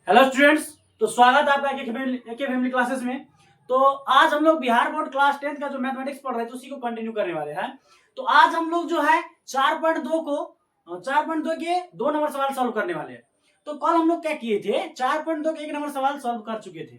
Hello students, तो स्वागत है आपका एके फैमिली क्लासेस में। तो आज हम लोग बिहार बोर्ड क्लास 10 का जो मैथमेटिक्स पढ़ रहे थे उसी को कंटिन्यू करने वाले हैं। तो आज हम लोग जो है 4.2 के 2 नंबर सवाल सॉल्व करने वाले हैं। तो कल हम लोग क्या किए थे, 4.2 के 1 नंबर सवाल सॉल्व कर चुके थे।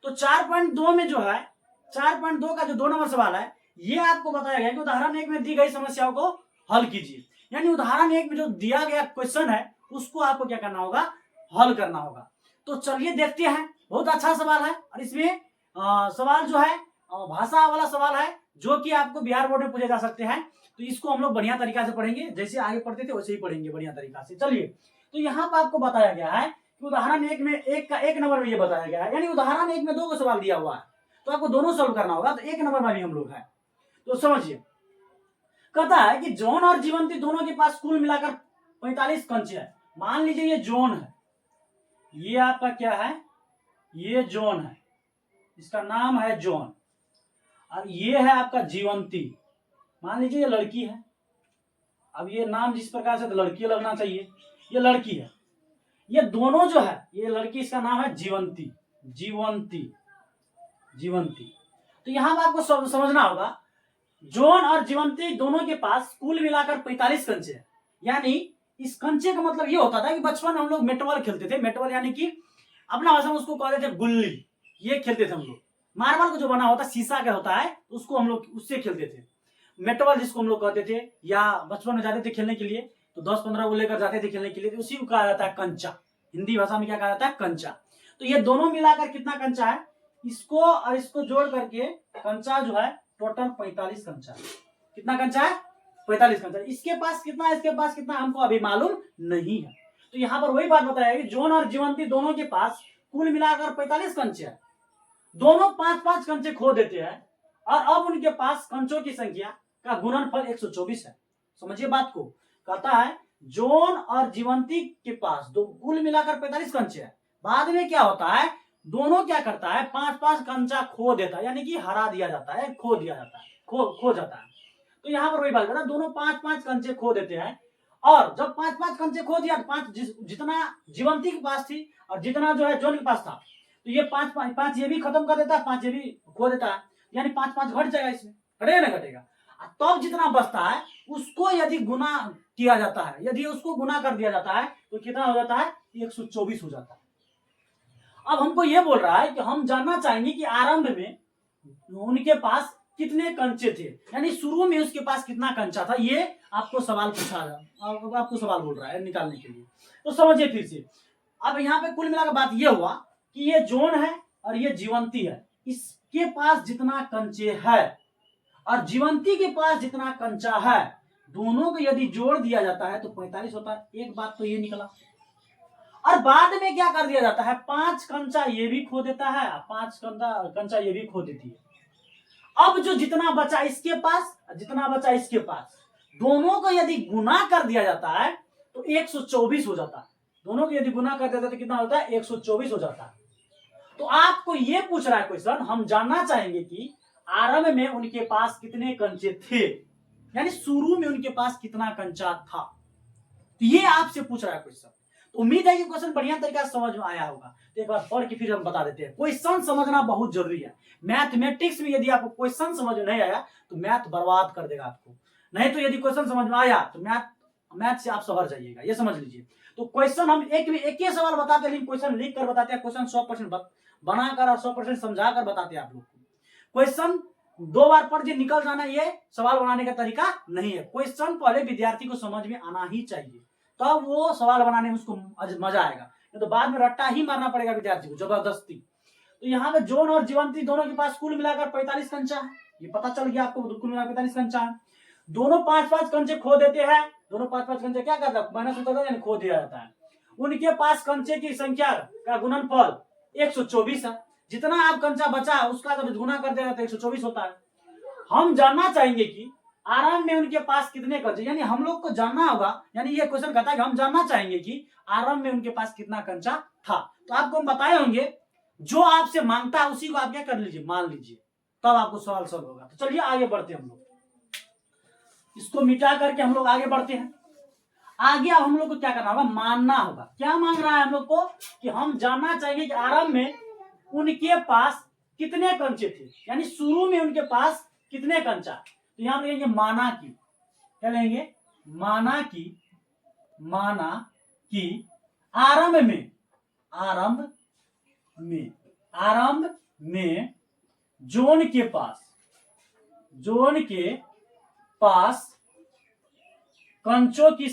तो 4.2 में जो है 4.2 का जो 2 नंबर सवाल है ये आपको बताया गया कि उदाहरण 1 में दी गई समस्याओं को हल कीजिए। यानी उदाहरण 1 में जो दिया गया क्वेश्चन है उसको आपको क्या करना होगा, हल करना होगा। तो चलिए देखते हैं। बहुत अच्छा सवाल है और इसमें सवाल जो है भाषा वाला सवाल है जो कि आपको बिहार बोर्ड में पूछे जा सकते हैं। तो इसको हम लोग बढ़िया तरीका से पढ़ेंगे, जैसे आगे पढ़ते थे वैसे ही पढ़ेंगे बढ़िया तरीका से। चलिए, तो यहाँ पर आपको बताया गया है कि उदाहरण 1 में 1 नंबर में ये बताया गया है, यानी उदाहरण 1 में 2 को सवाल दिया हुआ है तो आपको दोनों सोल्व करना होगा। तो 1 नंबर में भी हम लोग है, तो समझिए। कहता है कि जॉन और जीवंती दोनों के पास कुल मिलाकर 45 कंचे है। मान लीजिए ये जॉन है, ये आपका क्या है, ये जॉन है, इसका नाम है जॉन, और ये है आपका जीवंती। मान लीजिए ये लड़की है। अब ये नाम जिस प्रकार से तो लड़की लगना चाहिए, ये लड़की है। ये दोनों जो है, ये लड़की, इसका नाम है जीवंती। जीवंती जीवंती तो यहां पर आपको समझना होगा, जॉन और जीवंती दोनों के पास कुल मिलाकर 45 कंचे है। यानी इस कंचे का मतलब ये होता था कि बचपन में हम लोग मेटबॉल खेलते थे। मेटबॉल यानी कि अपना भाषा में उसको कहते थे गुल्ली, ये खेलते थे हम लोग। मार्बल को जो बना होता शीशा का होता है उसको हम लोग उससे खेलते थे। मेटबॉल जिसको हम लोग कहते थे, या बचपन में जाते थे खेलने के लिए तो 10-15 को लेकर जाते थे खेलने के लिए, तो उसी को कहा जाता है कंचा। हिंदी भाषा में क्या कहा जाता है, कंचा। तो ये दोनों मिलाकर कितना कंचा है, इसको और इसको जोड़ करके कंचा जो है टोटल 45 कंचा है। कितना कंचा है, 45 कंचा। इसके पास कितना है, इसके पास कितना हमको अभी मालूम नहीं है। तो यहाँ पर वही बात बताया कि जॉन और जीवंती दोनों के पास कुल मिलाकर 45 कंचे है। दोनों 5-5 कंचे खो देते हैं और अब उनके पास कंचों की संख्या का गुणनफल 124 है। समझिए बात को। कहता है जॉन और जीवंती के पास दो कुल मिलाकर 45 कंचे है। बाद में क्या होता है, दोनों क्या करता है, 5-5 कंचा खो देता है, यानी कि हरा दिया जाता है, खो दिया जाता है, खो जाता है। तो यहाँ पर वही बात है, दोनों 5-5 कंचे खो देते हैं। और जब 5-5 कंचे खो दिया, 5 जितना जीवंती के पास थी और जितना जो है जॉन के पास था, तो ये 5 ये भी खत्म कर देता है, 5 ये भी खो देता है, यानी 5-5 घट जाएगा, इसमें घटेगा ना घटेगा। तब जितना बचता है उसको यदि गुना किया जाता है, यदि उसको गुना कर दिया जाता है तो कितना हो जाता है, 124 हो जाता है। अब हमको ये बोल रहा है कि हम जानना चाहेंगे कि आरंभ में उनके पास कितने कंचे थे, यानी शुरू में उसके पास कितना कंचा था। ये आपको सवाल पूछा, आपको सवाल बोल रहा है निकालने के लिए। तो समझिए फिर से। अब यहाँ पे कुल मिलाकर बात ये हुआ कि ये जॉन है और ये जीवंती है। इसके पास जितना कंचे है और जीवंती के पास जितना कंचा है, दोनों को यदि जोड़ दिया जाता है तो 45 होता है। एक बात तो ये निकला। और बाद में क्या कर दिया जाता है, 5 कंचा ये भी खो देता है, 5 कंचा ये भी खो देती है। अब जो जितना बचा इसके पास, जितना बचा इसके पास, दोनों को यदि गुना कर दिया जाता है तो 124 हो जाता है। दोनों को यदि गुना कर दिया जाता है तो कितना होता है, 124 हो जाता है। तो आपको ये पूछ रहा है क्वेश्चन, हम जानना चाहेंगे कि आरंभ में उनके पास कितने कंचे थे, यानी शुरू में उनके पास कितना कंचा था। तो ये आपसे पूछ रहा है क्वेश्चन। तो उम्मीद है कि क्वेश्चन बढ़िया तरीका से समझ में आया होगा। तो एक बार पढ़ के फिर हम बता देते हैं। क्वेश्चन समझना बहुत जरूरी है। मैथमेटिक्स में यदि आपको क्वेश्चन समझ में नहीं आया तो मैथ बर्बाद कर देगा आपको। नहीं तो यदि क्वेश्चन समझ में आया तो मैथ से आप सवर जाइएगा, ये समझ लीजिए। तो क्वेश्चन हम एक ही सवाल बताते हैं, लेकिन क्वेश्चन लिख कर बताते हैं। क्वेश्चन 100% बनाकर और 100% समझाकर बताते हैं आप लोग को। क्वेश्चन 2 बार पढ़ के निकल जाना ये सवाल बनाने का तरीका नहीं है। क्वेश्चन पहले विद्यार्थी को समझ में आना ही चाहिए, तब वो सवाल बनाने में उसको मजा आएगा। नहीं तो बाद में रट्टा ही मारना पड़ेगा विद्यार्थी को जबरदस्ती। तो यहाँ पे जॉन और जीवंती दोनों के पास कुल मिलाकर 45 कंचा है, ये पता चल गया आपको। कुल मिलाकर 45 कंचा है। दोनों 5-5 कंचे खो देते हैं। दोनों 5-5 कंचे क्या करता है, माइनस होता है, यानी खो दिया जाता है। उनके पास कंचे की संख्या का गुणनफल 124 है। जितना आप कंचा बचा है उसका जब गुना कर देगा तो 124 होता है। हम जानना चाहेंगे कि आरंभ में उनके पास कितने कंचे, यानी हम लोग को जानना होगा। यानी ये क्वेश्चन कहता है कि हम जानना चाहेंगे कि आरंभ में उनके पास कितना कंचा था। तो आपको हम बताए होंगे, जो आपसे मांगता है उसी को आप क्या कर लीजिए, मान लीजिए, तब आपको सवाल सॉल्व होगा। तो चलिए आगे बढ़ते हैं हम लोग। इसको मिटा करके हम लोग आगे बढ़ते हैं। आगे अब हम लोग को क्या करना होगा, मानना होगा। क्या मांग रहा है हम लोग को, कि हम जानना चाहेंगे कि आरंभ में उनके पास कितने कंचे थे, यानी शुरू में उनके पास कितने कंचा। तो यहां पर लेंगे माना की, क्या लेंगे, माना की आरंभ में जोन के पास कंचों की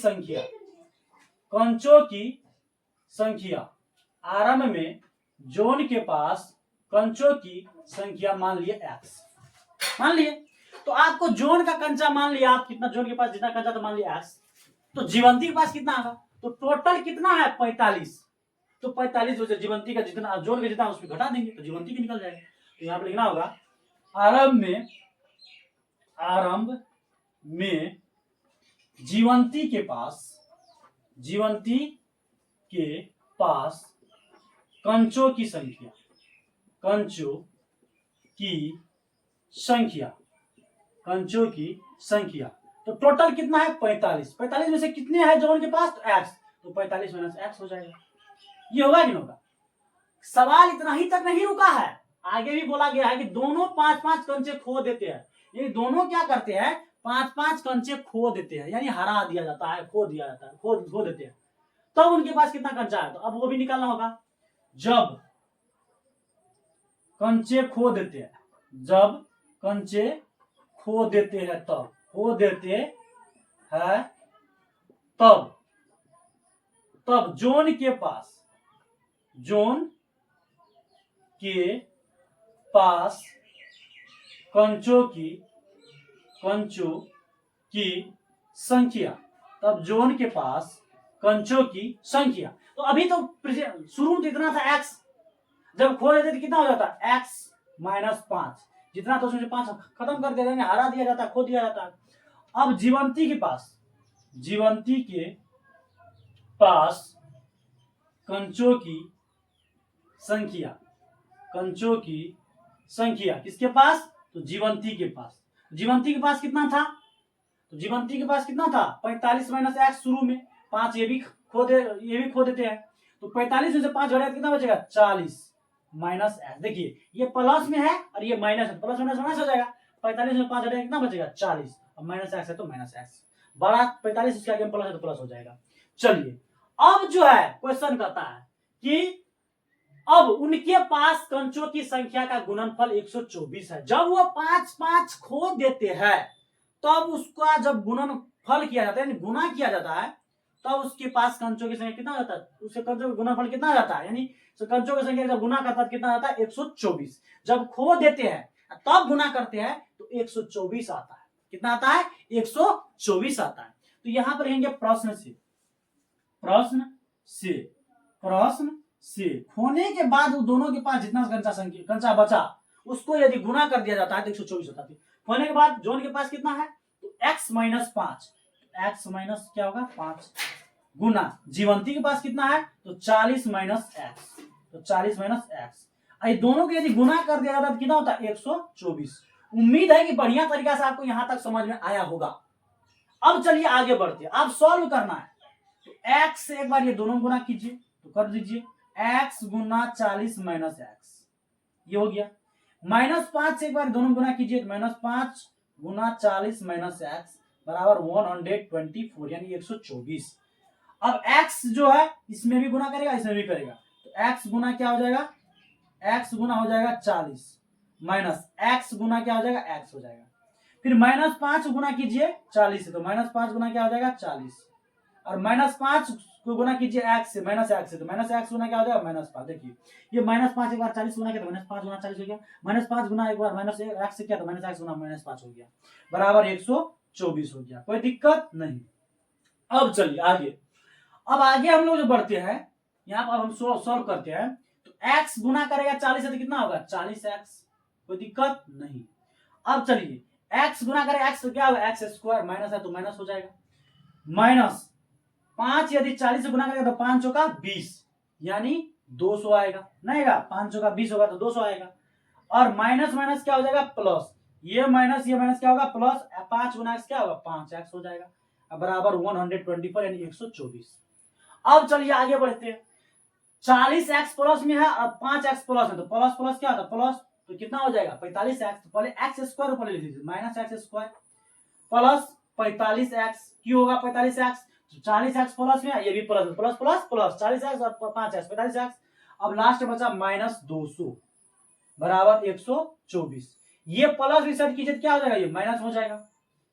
संख्या आरंभ में जोन के पास कंचों की संख्या मान लिए x, मान लिए। तो आपको जोन का कंचा मान लिया, आप कितना जोन के पास जितना कंचा तो मान लिया x। तो जीवंती के पास कितना होगा, तो टोटल कितना है 45। तो 45 में से जीवंती का जितना जोन का जितना उसमें घटा देंगे तो जीवंती की निकल जाएगा। तो यहाँ पे लिखना होगा आरंभ में जीवंती के पास कंचों की संख्या। तो टोटल कितना है 45। 45 में से कितने हैं जोन के पास, तो x। तो 45 माइनस x हो जाएगा। ये होगा कि नहीं होगा। सवाल इतना ही तक नहीं रुका है, आगे भी बोला गया है कि दोनों 5-5 कंचे खो देते हैं। ये दोनों क्या करते हैं, 5-5 कंचे खो देते हैं, यानी हरा दिया जाता है, खो देते हैं। तब तो उनके पास कितना कंचा है, तो अब वो भी निकालना होगा। जब कंचे खो देते हैं तब जोन के पास कंचों की संख्या, तब जोन के पास कंचों की संख्या। तो अभी तो शुरू में जितना था x, जब खो देते तो कितना हो जाता x माइनस 5, जितना तो उसमें 5 खत्म कर देते हैं, हरा दिया जाता है, खो दिया जाता है। अब जीवंती के पास कंचों की संख्या किसके पास, तो जीवंती के पास कितना था, तो जीवंती के पास कितना था 45 माइनस x। शुरू में 5 ये भी खो देते हैं। तो 45 में से 5 घटाए कितना बचेगा 40 माइनस x। देखिए ये प्लस में है और ये माइनस है, प्लस माइनस हो जाएगा। 45 में 5 घटाए कितना बचेगा 40, और माइनस x है तो माइनस x, बड़ा 45 उसके आगे प्लस है तो प्लस हो जाएगा। चलिए अब जो है क्वेश्चन कहता है कि अब उनके पास कंचों की संख्या का गुणनफल 124 है। जब वो 5-5 खो देते हैं तब उसका जब गुणनफल किया जाता है, यानी गुना किया जाता है, तब उसके पास कंचों की संख्या कितना हो जाता है, उसके कंचों का गुणनफल कितना हो जाता है, यानी कंचों की संख्या जब गुना करता है कितना आता है 124। जब खो देते हैं तब गुना करते हैं तो 124 आता है। कितना आता है 124 आता है। तो यहां पर रहेंगे प्रश्न से खोने के बाद दोनों के पास जितना कंचा बचा उसको यदि गुना कर दिया जाता है तो 124 होता है। खोने के बाद जोन के पास कितना है, तो x माइनस 5, x माइनस क्या होगा 5 गुना जीवंती के पास कितना है, तो 40 माइनस x, तो 40 माइनस x। दोनों को यदि गुना कर दिया जाता है तो कितना होता है 124। उम्मीद है कि बढ़िया तरीका से आपको यहां तक समझ में आया होगा। अब चलिए आगे बढ़ते हैं। अब सॉल्व करना है तो x से एक बार ये दोनों गुना कीजिए, तो कर दीजिए x गुना 40 माइनस x, ये हो गया। माइनस 5 से एक बार दोनों गुना कीजिए तो माइनस 5 गुना 40 माइनस x बराबर 124, यानी 124। अब x जो है इसमें भी गुना करेगा, इसमें भी करेगा, तो x गुना क्या हो जाएगा, x गुना हो जाएगा 40 माइनस x गुना क्या हो जाएगा x हो जाएगा। फिर माइनस 5 गुना कीजिए 40 से, तो माइनस 5 गुना क्या हो जाएगा 40, और माइनस 5 को गुना कीजिए x से, माइनस x से, तो माइनस x गुना क्या हो जाएगा माइनस 5। देखिए ये माइनस 5 एक बार 40 गुना किया तो माइनस 5 गुना 40 हो गया, माइनस 5 गुना एक बार माइनस x से किया तो माइनस x गुना माइनस 5 हो गया, बराबर 124 हो गया। कोई दिक्कत नहीं। अब चलिए आगे। अब आगे हम लोग जो बढ़ते हैं, यहाँ पर हम सॉल्व करते हैं, तो x गुना करेगा 40 से तो कितना होगा 40x, कोई दिक्कत नहीं। अब चलिए x गुना करेगा x तो क्या होगा x स्क्वायर, माइनस है तो माइनस हो जाएगा, माइनस 5 यदि 40 से गुना करेगा तो 5 चौका 20, यानी 200 आएगा, नहीं आएगा 5 चौका 20 होगा तो 200 आएगा। और माइनस माइनस क्या हो जाएगा प्लस, ये माइनस क्या होगा प्लस, 5 गुना x क्या होगा 5x हो जाएगा, बराबर 124 यानी 124। अब चलिए आगे बढ़ते हैं। 40x प्लस में है और 5x प्लस है, तो प्लस प्लस क्या होता है प्लस, तो कितना हो जाएगा 45x। तो पहले एक्स स्क्वायर ऊपर लिख दीजिए, minus x square plus 45x क्यों होगा 45x, 40x प्लस में ये भी plus plus plus plus 40x और 5x 45x। अब लास्ट बचा माइनस 200 बराबर 124। ये प्लस रिसेट कीजिए क्या हो जाएगा, ये माइनस हो जाएगा,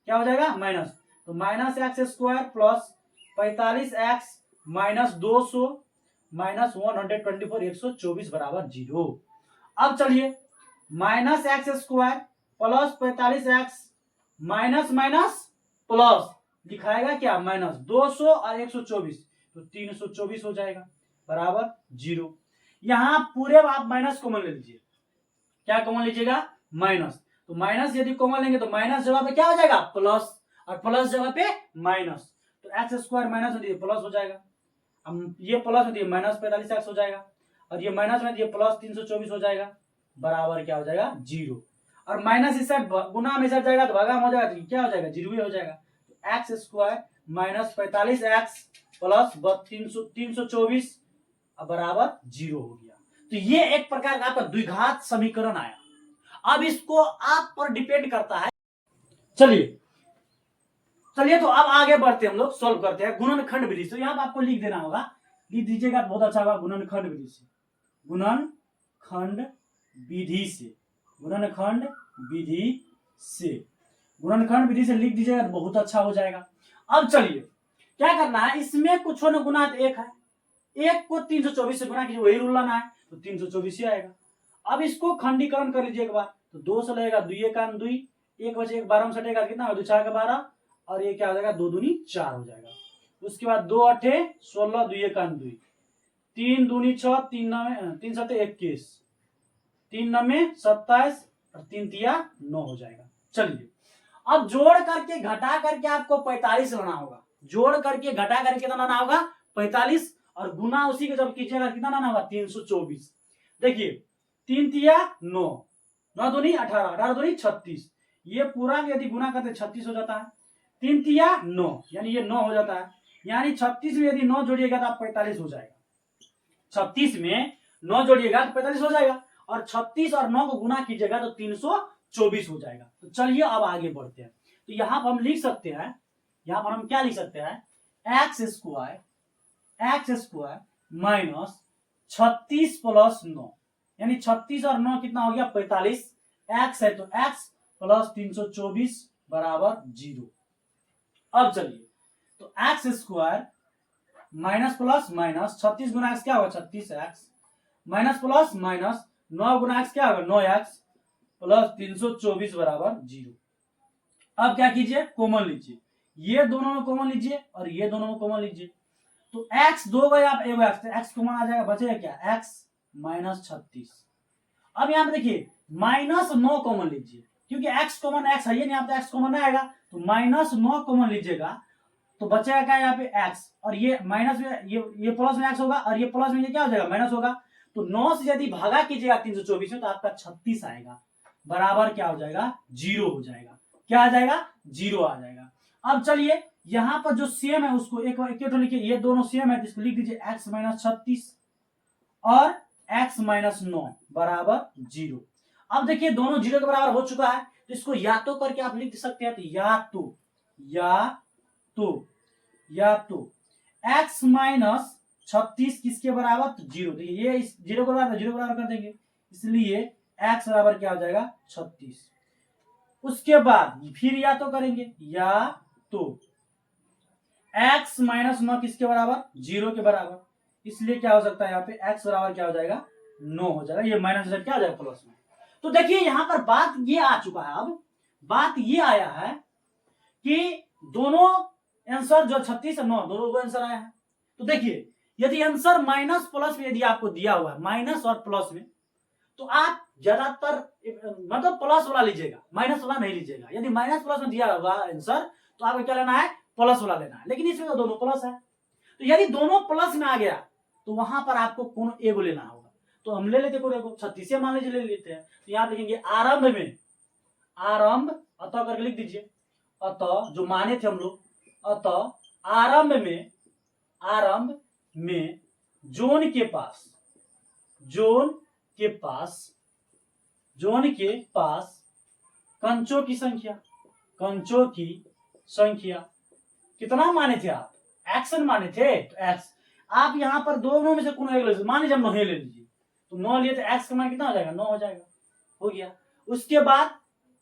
क्या हो जाएगा माइनस। तो minus x square plus 45x minus 200 minus 124 124 बराबर 0। अब चलिए minus x square plus 45x minus minus plus दिखाएगा क्या माइनस 200 और 124, तो 324 हो जाएगा बराबर 0। यहां पूरे आप माइनस कॉमन ले लीजिए, क्या कॉमन लीजिएगा माइनस। तो माइनस यदि कॉमन लेंगे तो माइनस जगह पे क्या हो जाएगा प्लस, और प्लस जगह पे माइनस, तो एक्स स्क्वायर माइनस होती है प्लस हो जाएगा। अब ये प्लस होती है माइनस 45x हो जाएगा, और ये माइनस में ये प्लस 324 हो जाएगा बराबर क्या हो जाएगा 0। और माइनस इस साइड गुना में साइड जाएगा तो भागा हो जाएगा, तो क्या हो जाएगा 0 ही हो जाएगा। तो x square minus 45x plus 324 बराबर 0 हो गया। तो ये एक प्रकार का आपका द्विघात समीकरण आया। अब इसको आप पर डिपेंड करता है। चलिए तो अब आगे बढ़ते हम लोग सॉल्व करते हैं गुणनखंड विधि से। यहाँ आपको लिख देना होगा, लिख दीजिएगा बहुत अच्छा होगा। गुणनखंड विधि से, गुणनखंड विधि से, गुणनखंड विधि से, गुणनखंड विधि से लिख दीजिएगा तो बहुत अच्छा हो जाएगा। अब चलिए क्या करना है, इसमें कुछ न गुना एक है, एक को 324 से गुना कीजिए, वही रूल लाना है, तो 324 ही आएगा। अब इसको खंडीकरण कर लीजिए एक बार, तो 2 से लगेगा 2 का 2, 1 बचे 1 12 में सटेगा कितना 2 4 का 12, और ये क्या हो जाएगा 2 दूनी 4 हो जाएगा। उसके बाद 2 8 16 2 का 2, 3 दूनी 6 3 9 3 7 21, 3 9 में 27 और 3 तिया 9 हो जाएगा। चलिए अब जोड़ करके घटा करके आपको 45 लाना होगा, जोड़ करके घटा करके कितना लाना होगा 45, और गुना उसी के जब कीजिएगा कितना लाना होगा 324। देखिए 3 तिया 9, 9 दूनी 18, 18 दूनी 36, ये पूरा यदि गुना करते 36 हो जाता है। 3 तिया 9 यानी ये 9 हो जाता है, यानी 36 में यदि 9 जोड़िएगा तो आप 45 हो जाएगा। 36 में 9 जोड़िएगा तो 45 हो जाएगा, और 36 और 9 को गुना कीजिएगा तो 324 हो जाएगा। तो चलिए अब आगे बढ़ते हैं। तो यहां पर हम लिख सकते हैं, यहां पर हम क्या लिख सकते हैं, एक्स स्क्वायर माइनस 36 प्लस 9, यानी 36 और 9 कितना हो गया 45, एक्स है तो एक्स प्लस 324 बराबर 0। अब चलिए तो x square minus plus minus 36 गुना एक्स क्या होगा 36x, माइनस प्लस माइनस 9 गुना एक्स क्या होगा 9x प्लस 324 बराबर 0। अब क्या कीजिए कॉमन लीजिए, ये दोनों में कॉमन लीजिए और ये दोनों में कॉमन लीजिए, तो x 2 गए आप एगो एक्स कॉमन आ जाएगा, बचेगा क्या x माइनस 36। अब यहां पे देखिए माइनस 9 कॉमन लीजिए, क्योंकि x कॉमन x है नहीं, आप तो x कॉमन आएगा, तो माइनस 9 कॉमन लीजिएगा तो बचेगा क्या यहाँ पे x, और ये माइनस में ये प्लस में x होगा, और ये प्लस में ये क्या हो जाएगा माइनस होगा। तो 9 से यदि भागा कीजिएगा 324 में तो आपका 36 आएगा बराबर क्या हो जाएगा 0 हो जाएगा। क्या आ जाएगा 0 आ जाएगा। अब चलिए यहां पर जो सेम है उसको एक लिखिए, ये दोनों सेम है, इसको लिख दीजिए x माइनस 36 और x माइनस 9 बराबर 0। अब देखिए दोनों 0 के बराबर हो चुका है, तो इसको या तो करके आप लिख सकते हैं, तो या तो x माइनस 36 किसके बराबर तो 0, देखिए ये 0 के बराबर 0 बराबर कर देंगे, इसलिए x बराबर क्या हो जाएगा 36। उसके बाद फिर या तो करेंगे, या तो x माइनस 9 किसके बराबर 0 के बराबर, इसलिए क्या हो सकता है यहाँ पे x बराबर क्या हो जाएगा 9 हो जाएगा, ये माइनस क्या हो जाएगा प्लस में। तो देखिए यहां पर बात ये आ चुका है, अब बात ये आया है कि दोनों आंसर जो 36 और 9 दोनों आंसर आया है। तो देखिए यदि आंसर माइनस प्लस में यदि आपको दिया हुआ है माइनस और प्लस में, तो आप ज्यादातर मतलब प्लस वाला लीजिएगा, माइनस वाला नहीं लीजिएगा। यदि माइनस प्लस में दिया हुआ आंसर तो आपको क्या लेना है प्लस वाला लेना है, लेकिन इसमें तो दोनों प्लस है, तो यदि दोनों प्लस में आ गया तो वहां पर आपको कौन एगो लेना होगा। तो हम ले लेते हैं 36 मान लीजिए ले लेते हैं, तो यहाँ लिखेंगे आरंभ, अतः करके लिख दीजिए, अतः जो माने थे हम लोग अतः आरंभ में जोन के पास कंचों की संख्या कितना माने थे आप? एक्शन माने थे, तो एक्स आप यहाँ पर दोनों में से कोई एक ले लीजिए। मान लीजिए हम 9 ले लीजिए, तो 9 लिए तो एक्स का मान कितना हो जाएगा? 9 हो जाएगा, हो गया। उसके बाद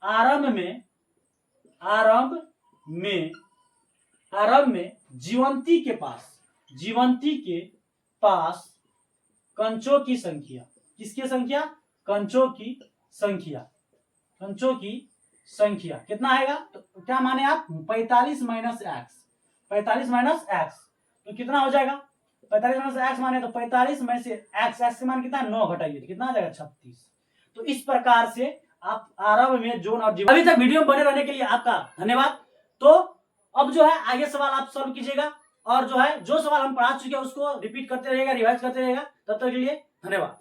आरंभ में जीवंती के पास कंचों की संख्या, किसकी संख्या? कंचों की संख्या कितना आएगा? तो क्या माने आप? 45 माइनस एक्स, तो कितना हो जाएगा? 45 माइनस एक्स माने तो 45 में से एक्स के मान कितना? 9 घटाइए तो कितना आ जाएगा? 36। तो इस प्रकार से आप आरंभ में जोन और जीवन। अभी तक वीडियो में बने रहने के लिए आपका धन्यवाद। तो अब जो है आगे सवाल आप सॉल्व कीजिएगा, और जो है जो सवाल हम पढ़ा चुके हैं उसको रिपीट करते रहिएगा, रिवाइज करते रहिएगा। तब तक के लिए धन्यवाद।